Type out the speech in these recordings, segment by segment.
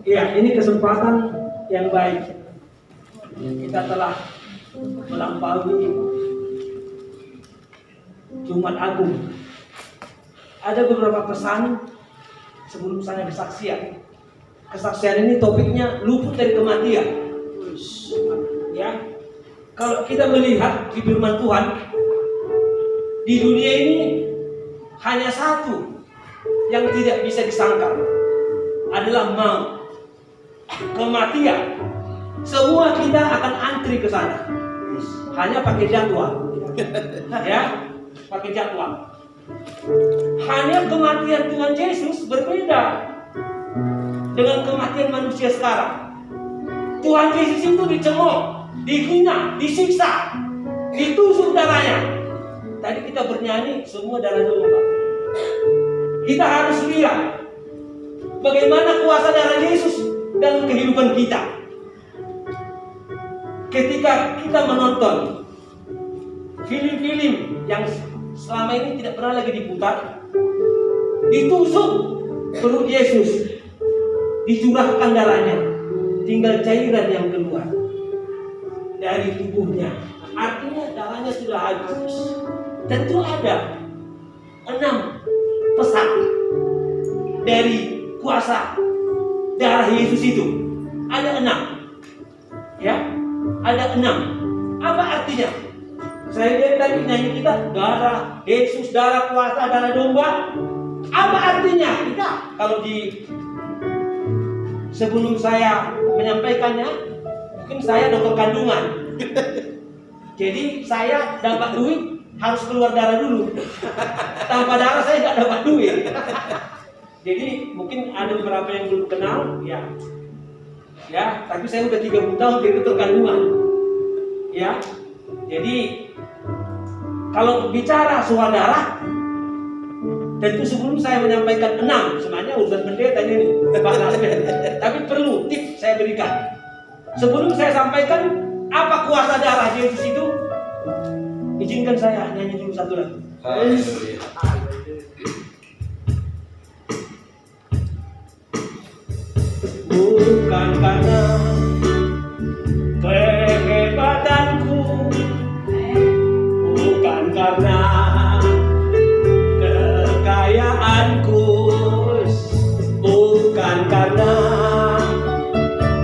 Ya, ini kesempatan yang baik. Kita telah melampaui Jumat Agung. Ada beberapa pesan sebelum saya kesaksian. Kesaksian ini topiknya luput dari kematian. Ya, kalau kita melihat di firman Tuhan, di dunia ini hanya satu yang tidak bisa disangkal, adalah maut, kematian. Semua kita akan antri ke sana, hanya pakai jadwal, ya, pakai jadwal. Hanya kematian Tuhan Yesus berbeda dengan kematian manusia sekarang. Tuhan Yesus itu dicemooh, dihina, disiksa, ditusuk darahnya. Tadi kita bernyanyi semua darah domba. Kita harus lihat bagaimana kuasa darah Yesus dalam kehidupan kita. Ketika kita menonton film-film yang selama ini tidak pernah lagi diputar, ditusuk perut Yesus, dicurahkan darahnya, tinggal cairan yang keluar dari tubuhnya. Artinya darahnya sudah habis. Tentu ada 6 pesan dari kuasa darah Yesus itu. Ada 6, ya, ada 6. Apa artinya? Saya lihat tadi nyanyi kita, darah Yesus, darah kuasa, darah domba. Apa artinya? Kita kalau sebelum saya menyampaikannya, mungkin saya dokter kandungan. Jadi saya dapat duit harus keluar darah dulu. Tanpa darah saya nggak dapat duit. Jadi mungkin ada beberapa yang belum kenal, ya. Ya, tapi saya udah 30 tahun jadi dokter kandungan. Ya. Jadi kalau bicara soal darah, tentu sebelum saya menyampaikan 6, sebenarnya urusan pendeta ini, Pak Nasir. Tapi perlu tips saya berikan. Sebelum saya sampaikan apa kuasa darah Yesus itu, izinkan saya nyanyi dulu satu lagu. Bukan karena kehebatanku, bukan karena kekayaanku, bukan karena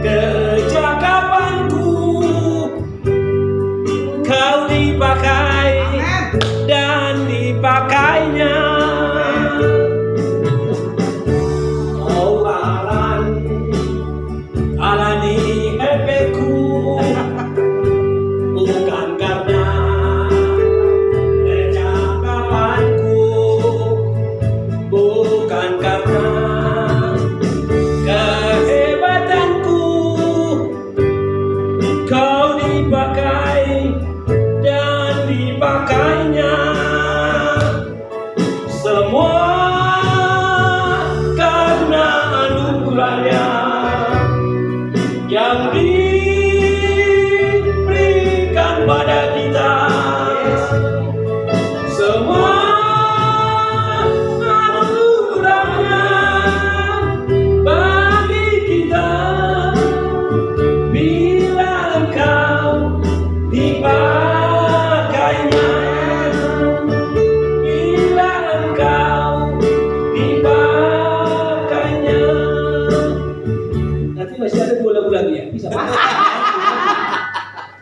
kecakapanku, kau dipakai dan dipakainya. Oh alani efekku, bukan karena kecakapanku, bukan karena kehebatanku, kau dipakai dan dipakainya. Semua karena anugerahnya yang diberikan pada kita. Semua anugerahnya bagi kita, bila engkau dipakainya, bila engkau dipakainya. Nanti masih ada 2 lagu lagi ya, bisa.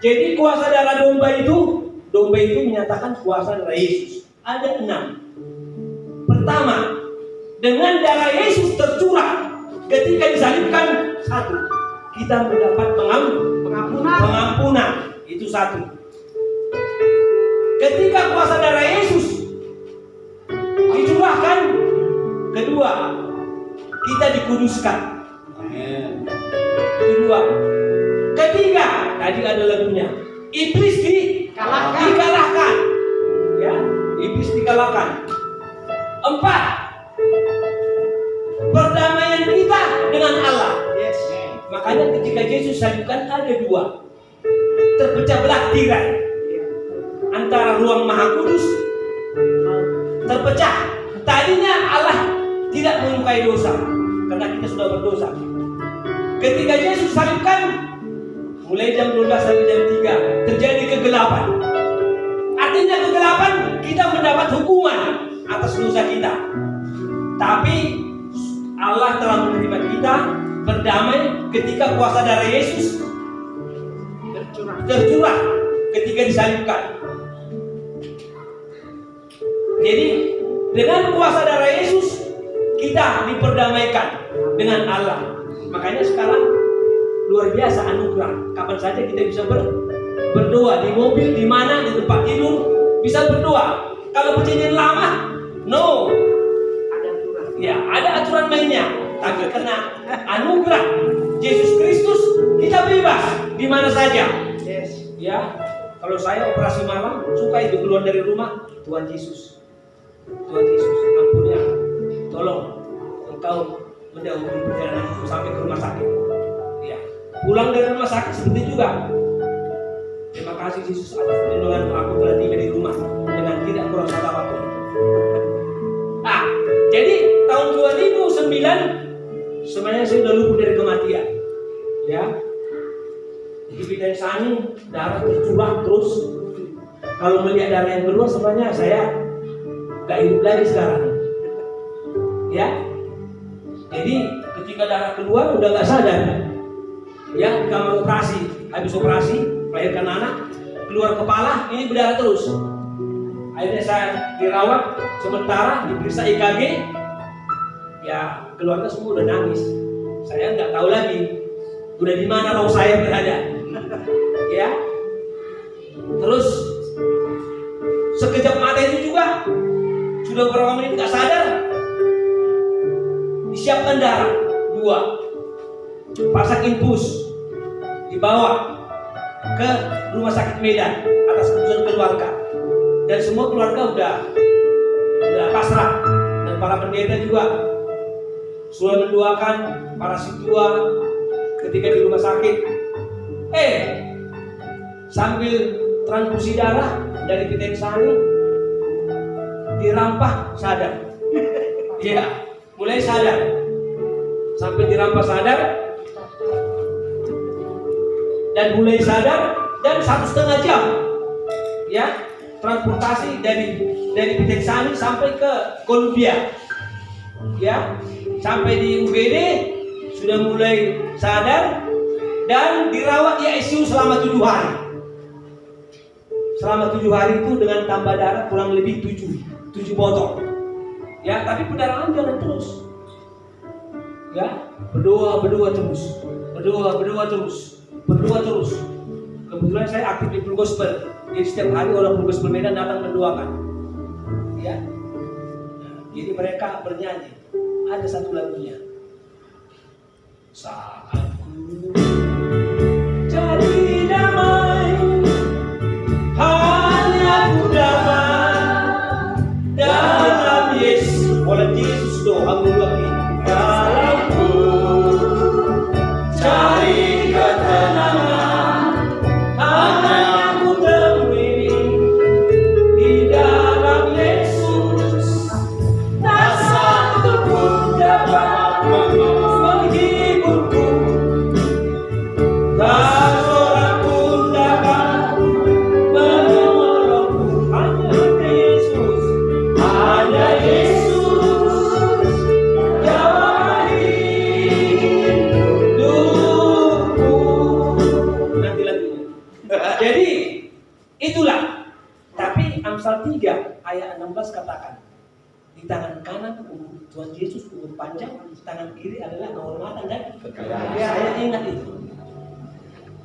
Jadi kuasa darah domba itu menyatakan kuasa darah Yesus. Ada 6. Pertama, dengan darah Yesus tercurah ketika disalibkan, 1, kita mendapat pengampunan. Itu 1. Ketika kuasa darah Yesus dicurahkan, 2, kita dikuduskan. Itu 2. Ketiga, tadi ada lagunya, iblis dikalahkan. Ya, iblis dikalahkan. 4, perdamaian kita dengan Allah. Yes. Makanya ketika Yesus salibkan ada 2, terpecah belah tirai antara ruang Maha Kudus, terpecah. Tadinya Allah tidak menyukai dosa karena kita sudah berdosa. ketika Yesus salibkan, mulai jam 12 sampai jam 3 terjadi kegelapan. Artinya kegelapan, kita mendapat hukuman atas dosa kita. Tapi Allah telah menerima kita berdamai ketika kuasa darah Yesus tercurah ketika disalibkan. Jadi dengan kuasa darah Yesus kita diperdamaikan dengan Allah. Makanya sekarang luar biasa anugerah. Kapan saja kita bisa berdoa, di mobil, di mana, di tempat tidur bisa berdoa. Kalau perjanjian lama, no, ada aturan mainnya. Tapi karena anugerah Yesus Kristus, kita bebas di mana saja. Ya, kalau saya operasi malam suka itu keluar dari rumah, Tuhan Yesus, ampuni aku, tolong Engkau mendahului perjalananku sampai ke rumah sakit. Ya, pulang dari rumah sakit seperti juga. Terima kasih Yesus atas perlindungan aku telah tiba di rumah dengan tidak kurang satu apapun. Jadi tahun 2009 sebenarnya saya sudah luput dari kematian. Ya, di bidang sani darah tercurah terus. Kalau melihat darah yang keluar sebenarnya saya gak hidup lagi sekarang. Ya, jadi ketika darah keluar udah gak sadar. Ya, di kamar operasi, habis operasi melahirkan anak, keluar kepala, ini berdarah terus. Akhirnya saya dirawat sementara, diperiksa EKG. Ya, keluarga semua udah nangis. Saya nggak tahu lagi udah di mana roh saya berada. Ya, terus sekejap mata itu juga sudah beberapa menit nggak sadar. Disiapkan darah 2, pasang infus, dibawa ke rumah sakit Medan atas keputusan keluarga, dan semua keluarga udah pasrah, dan para pendeta juga sudah mendoakan para situa ketika di rumah sakit. Sambil transfusi darah dari Piten Sani dirampah sadar. Ya, mulai sadar sampai dirampah sadar dan mulai sadar, dan 1,5 jam ya transportasi dari Piten Sani sampai ke Columbia. Ya, sampai di UGD sudah mulai sadar dan dirawat di ICU selama 7 hari. Selama 7 hari itu dengan tambah darah kurang lebih 7 botol. Ya, tapi pendarahan jalan terus. Ya, berdoa terus. Kebetulan saya aktif di Full Gospel. Jadi setiap hari orang Full Gospel Medan datang mendoakan. Ya. Jadi mereka bernyanyi. Ada satu lagunya. Saat ku cari damai, hanya ku damai dalam Yesus. Oleh Yesus doa lagi. Dalam ku cari ketenangan, hanya ku temui di dalam Yesus. Tak satu pun dapat menghiburku, tak seorang pun dapat menolongku. Hanya Yesus, hanya Yesus yang hidupku. Nanti lagunya. Jadi itulah. Tapi Amsal 3 ayat 16 katakan, di tangan kanan Tuhan Yesus umur panjang, di tangan kiri adalah kehormatan dan kekayaan. Saya ingat itu.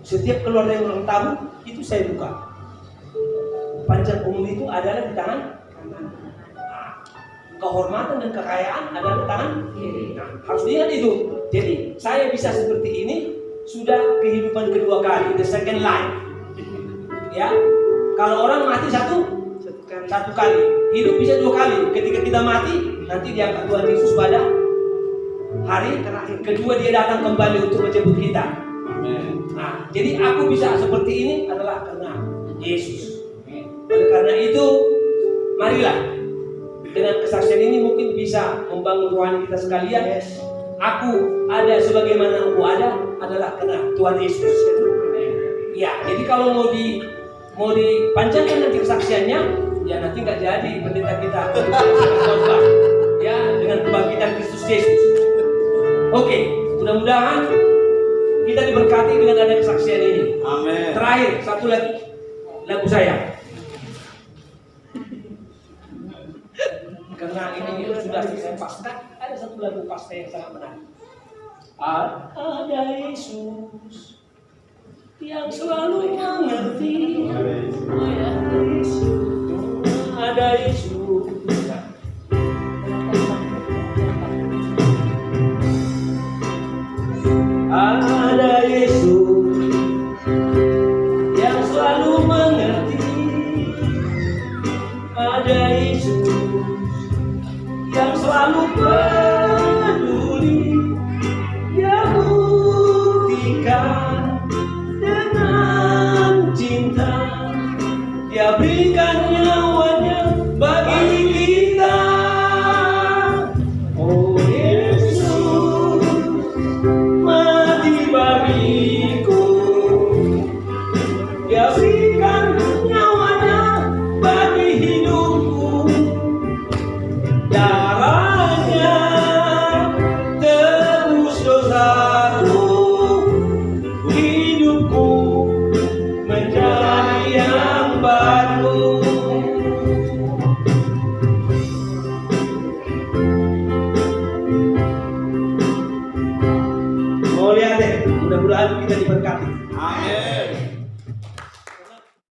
Setiap keluar dari ulang tahun itu saya buka. Panjang umur itu adalah di tangan kanan. Kehormatan dan kekayaan adalah di tangan kiri. Harus diingat itu. Jadi saya bisa seperti ini sudah kehidupan kedua kali, the second life. Ya, kalau orang mati satu kali, hidup bisa 2 kali. Ketika kita mati, nanti diangkat Tuhan Yesus pada hari kedua, dia datang kembali untuk menjemput kita. Amen. Nah, jadi aku bisa seperti ini adalah karena Yesus. Oleh karena itu, marilah dengan kesaksian ini mungkin bisa membangun rohani kita sekalian. aku ada sebagaimana aku ada adalah karena Tuhan Yesus. Ya, jadi kalau mau dipanjangkan nanti kesaksiannya, ya nanti nggak jadi pendeta kita khotbah ya dengan kebangkitan Kristus Yesus. Oke, mudah-mudahan kita diberkati dengan ada kesaksian ini. Amin. Terakhir satu lagi lagu saya. Karena ini sudah selesai pasca, ada satu lagu pasca yang sangat menarik. Ada Yesus yang selalu mengerti. Ada Yesus. Ada Yesus yang selalu mengerti. Ada Yesus yang selalu peduli. Dia buktikan